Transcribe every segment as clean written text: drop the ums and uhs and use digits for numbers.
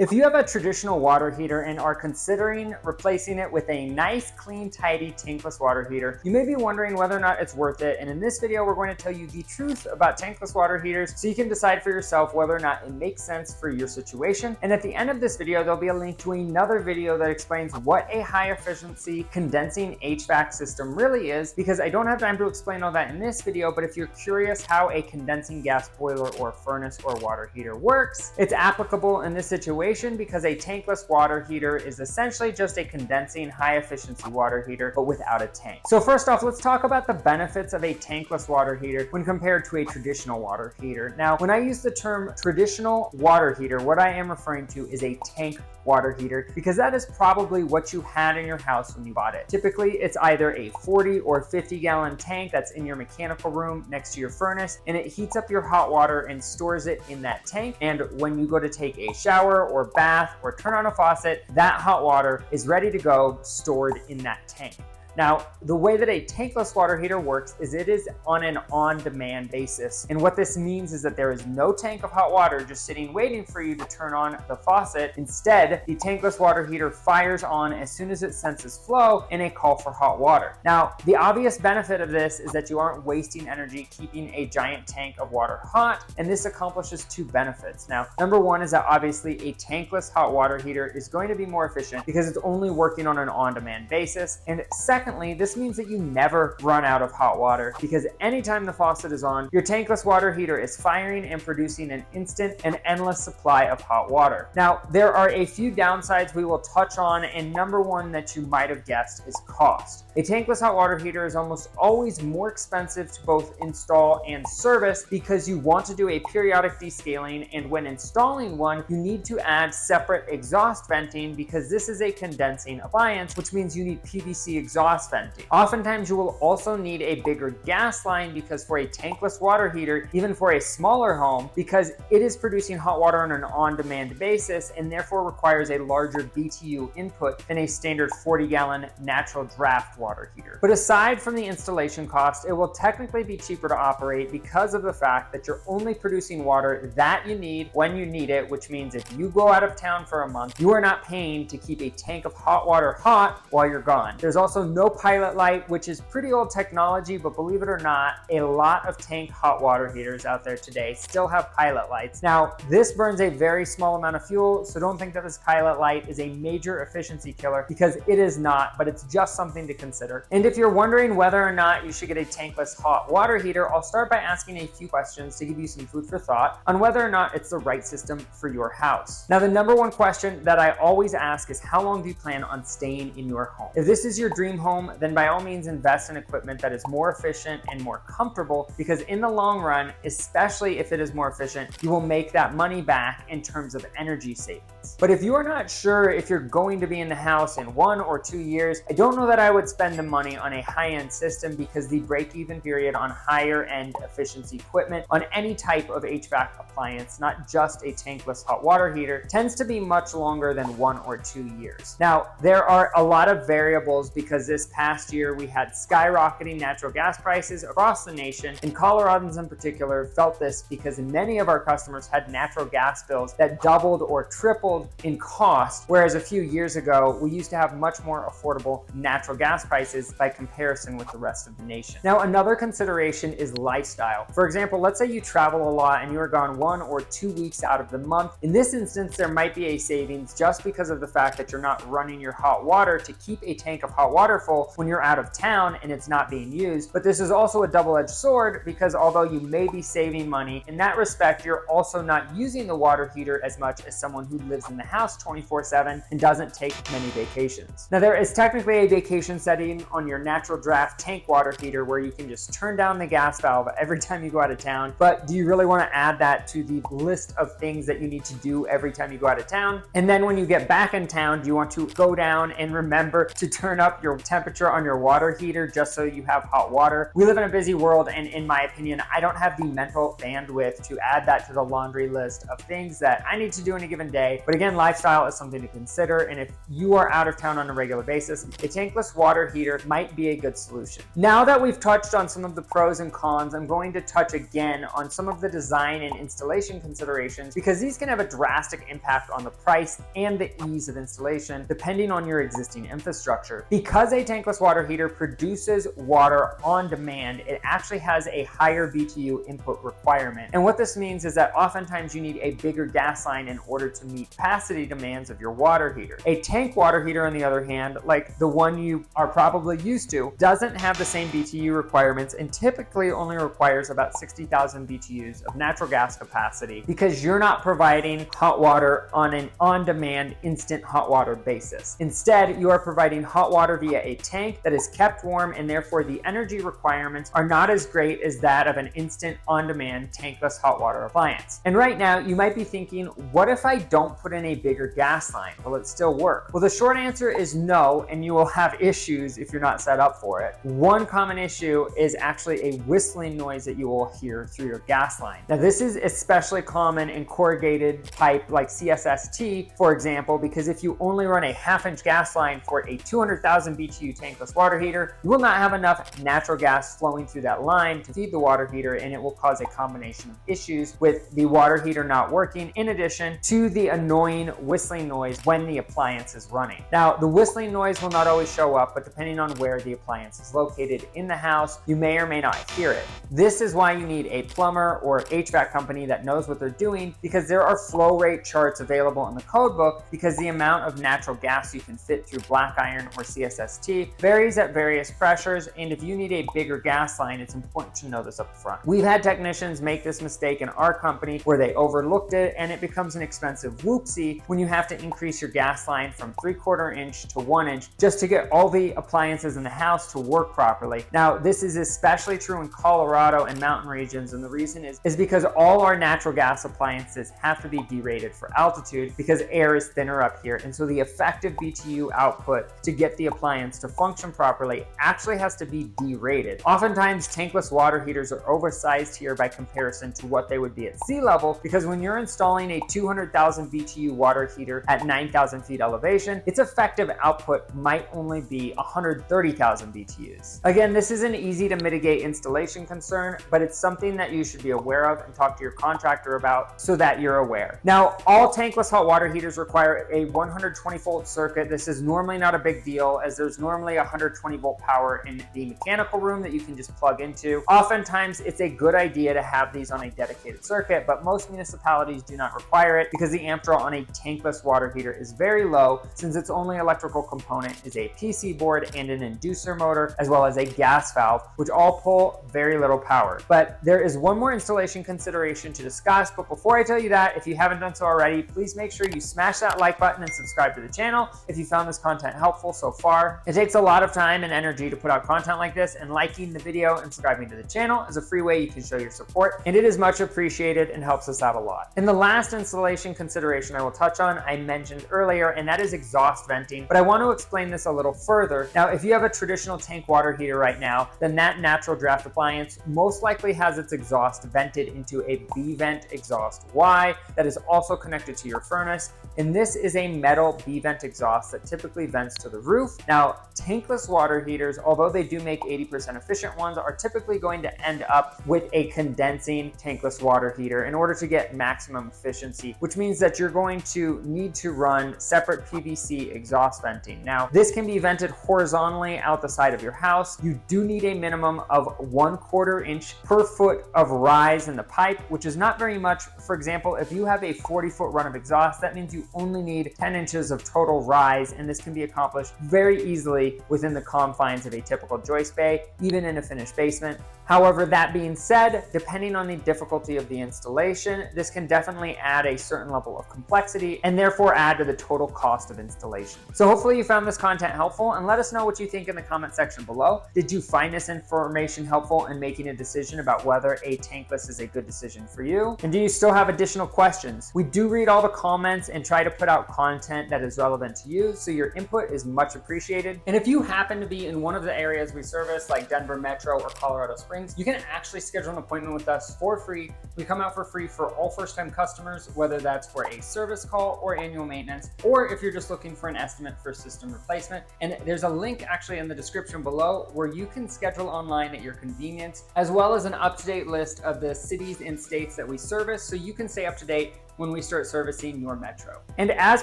If you have a traditional water heater and are considering replacing it with a nice, clean, tidy tankless water heater, you may be wondering whether or not it's worth it. And in this video, we're going to tell you the truth about tankless water heaters so you can decide for yourself whether or not it makes sense for your situation. And at the end of this video, there'll be a link to another video that explains what a high efficiency condensing HVAC system really is, because I don't have time to explain all that in this video. But if you're curious how a condensing gas boiler or furnace or water heater works, it's applicable in this situation because a tankless water heater is essentially just a condensing high efficiency water heater, but without a tank. So first off, let's talk about the benefits of a tankless water heater when compared to a traditional water heater. Now, when I use the term traditional water heater, what I am referring to is a tank water heater, because that is probably what you had in your house when you bought it. Typically, it's either a 40 or 50 gallon tank that's in your mechanical room next to your furnace, and it heats up your hot water and stores it in that tank. And when you go to take a shower or bath or turn on a faucet, that hot water is ready to go, stored in that tank. Now, the way that a tankless water heater works is it is on an on-demand basis. And what this means is that there is no tank of hot water just sitting waiting for you to turn on the faucet. Instead, the tankless water heater fires on as soon as it senses flow and a call for hot water. Now, the obvious benefit of this is that you aren't wasting energy keeping a giant tank of water hot, and this accomplishes two benefits. Now, number one is that obviously a tankless hot water heater is going to be more efficient because it's only working on an on-demand basis. And secondly, this means that you never run out of hot water, because anytime the faucet is on, your tankless water heater is firing and producing an instant and endless supply of hot water. Now, there are a few downsides we will touch on, and number one that you might have guessed is cost. A tankless hot water heater is almost always more expensive to both install and service because you want to do a periodic descaling, and when installing one, you need to add separate exhaust venting because this is a condensing appliance, which means you need PVC exhaust venting. Oftentimes, you will also need a bigger gas line because for a tankless water heater, even for a smaller home, because it is producing hot water on an on-demand basis and therefore requires a larger BTU input than a standard 40-gallon natural draft water heater. But aside from the installation cost, it will technically be cheaper to operate because of the fact that you're only producing water that you need when you need it, which means if you go out of town for a month, you are not paying to keep a tank of hot water hot while you're gone. There's also no pilot light, which is pretty old technology, but believe it or not, a lot of tank hot water heaters out there today still have pilot lights. Now, this burns a very small amount of fuel, so don't think that this pilot light is a major efficiency killer, because it is not, but it's just something to consider. And if you're wondering whether or not you should get a tankless hot water heater, I'll start by asking a few questions to give you some food for thought on whether or not it's the right system for your house. Now, the number one question that I always ask is, how long do you plan on staying in your home? If this is your dream home, then by all means invest in equipment that is more efficient and more comfortable, because in the long run, especially if it is more efficient, you will make that money back in terms of energy savings. But if you are not sure if you're going to be in the house in 1 or 2 years, I don't know that I would spend the money on a high-end system, because the break-even period on higher-end efficiency equipment on any type of HVAC appliance, not just a tankless hot water heater, tends to be much longer than 1 or 2 years. Now, there are a lot of variables because this past year we had skyrocketing natural gas prices across the nation, and Coloradans in particular felt this because many of our customers had natural gas bills that doubled or tripled in cost, whereas a few years ago we used to have much more affordable natural gas prices by comparison with the rest of the nation. Now, another consideration is lifestyle. For example, let's say you travel a lot and you are gone 1 or 2 weeks out of the month. In this instance, there might be a savings just because of the fact that you're not running your hot water to keep a tank of hot water full when you're out of town and it's not being used. But this is also a double-edged sword, because although you may be saving money in that respect, you're also not using the water heater as much as someone who lives in the house 24/7 and doesn't take many vacations. Now, there is technically a vacation setting on your natural draft tank water heater where you can just turn down the gas valve every time you go out of town. But do you really want to add that to the list of things that you need to do every time you go out of town? And then when you get back in town, do you want to go down and remember to turn up your temp temperature on your water heater just so you have hot water. We live in a busy world, and in my opinion, I don't have the mental bandwidth to add that to the laundry list of things that I need to do in a given day. But again, lifestyle is something to consider, and if you are out of town on a regular basis, a tankless water heater might be a good solution. Now that we've touched on some of the pros and cons, I'm going to touch again on some of the design and installation considerations, because these can have a drastic impact on the price and the ease of installation depending on your existing infrastructure. Because a tankless water heater produces water on demand, it actually has a higher BTU input requirement. And what this means is that oftentimes you need a bigger gas line in order to meet capacity demands of your water heater. A tank water heater, on the other hand, like the one you are probably used to, doesn't have the same BTU requirements and typically only requires about 60,000 BTUs of natural gas capacity, because you're not providing hot water on an on-demand instant hot water basis. Instead, you are providing hot water via a tank that is kept warm, and therefore the energy requirements are not as great as that of an instant on-demand tankless hot water appliance. And right now you might be thinking, what if I don't put in a bigger gas line? Will it still work? Well, the short answer is no, and you will have issues if you're not set up for it. One common issue is actually a whistling noise that you will hear through your gas line. Now, this is especially common in corrugated pipe like CSST, for example, because if you only run a half-inch gas line for a 200,000 BTU tankless water heater, you will not have enough natural gas flowing through that line to feed the water heater, and it will cause a combination of issues with the water heater not working, in addition to the annoying whistling noise when the appliance is running. Now, the whistling noise will not always show up, but depending on where the appliance is located in the house, you may or may not hear it. This is why you need a plumber or HVAC company that knows what they're doing, because there are flow rate charts available in the code book, because the amount of natural gas you can fit through black iron or CSST varies at various pressures, and if you need a bigger gas line, it's important to know this up front. We've had technicians make this mistake in our company where they overlooked it, and it becomes an expensive whoopsie when you have to increase your gas line from 3/4 inch to 1 inch just to get all the appliances in the house to work properly. Now, this is especially true in Colorado and mountain regions, and the reason is because all our natural gas appliances have to be derated for altitude, because air is thinner up here, and so the effective BTU output to get the appliance to function properly actually has to be derated. Oftentimes, tankless water heaters are oversized here by comparison to what they would be at sea level, because when you're installing a 200,000 BTU water heater at 9,000 feet elevation, its effective output might only be 130,000 BTUs. Again, this is an easy to mitigate installation concern, but it's something that you should be aware of and talk to your contractor about so that you're aware. Now, all tankless hot water heaters require a 120 volt circuit. This is normally not a big deal, as there's normally 120 volt power in the mechanical room that you can just plug into. Oftentimes, it's a good idea to have these on a dedicated circuit, but most municipalities do not require it, because the amp draw on a tankless water heater is very low, since its only electrical component is a PC board and an inducer motor, as well as a gas valve, which all pull very little power. But there is one more installation consideration to discuss, but before I tell you that, if you haven't done so already, please make sure you smash that like button and subscribe to the channel if you found this content helpful so far. It takes a lot of time and energy to put out content like this, and liking the video and subscribing to the channel is a free way you can show your support, and it is much appreciated and helps us out a lot. And the last installation consideration I will touch on, I mentioned earlier, and that is exhaust venting, but I want to explain this a little further. Now, if you have a traditional tank water heater right now, then that natural draft appliance most likely has its exhaust vented into a B-vent exhaust Y that is also connected to your furnace, and this is a metal B-vent exhaust that typically vents to the roof. Now, tankless water heaters, although they do make 80% efficient ones, are typically going to end up with a condensing tankless water heater in order to get maximum efficiency, which means that you're going to need to run separate PVC exhaust venting. Now, this can be vented horizontally out the side of your house. You do need a minimum of 1/4 inch per foot of rise in the pipe, which is not very much. For example, if you have a 40-foot run of exhaust, that means you only need 10 inches of total rise, and this can be accomplished very easily within the confines of a typical joist bay, even in a finished basement. However, that being said, depending on the difficulty of the installation, this can definitely add a certain level of complexity and therefore add to the total cost of installation. So hopefully you found this content helpful, and let us know what you think in the comment section below. Did you find this information helpful in making a decision about whether a tankless is a good decision for you? And do you still have additional questions? We do read all the comments and try to put out content that is relevant to you, so your input is much appreciated. And if you happen to be in one of the areas we service, like Denver Metro or Colorado Springs, you can actually schedule an appointment with us for free. We come out for free for all first-time customers, whether that's for a service call or annual maintenance, or if you're just looking for an estimate for system replacement. And there's a link actually in the description below where you can schedule online at your convenience, as well as an up-to-date list of the cities and states that we service, so you can stay up to date when we start servicing your metro. And as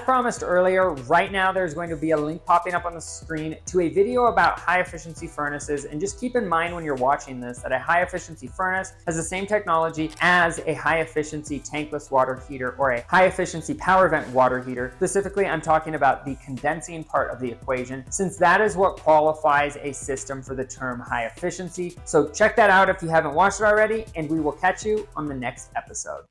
promised earlier, right now there's going to be a link popping up on the screen to a video about high efficiency furnaces. And just keep in mind when you're watching this that a high efficiency furnace has the same technology as a high efficiency tankless water heater or a high efficiency power vent water heater. Specifically, I'm talking about the condensing part of the equation, since that is what qualifies a system for the term high efficiency. So check that out if you haven't watched it already, and we will catch you on the next episode.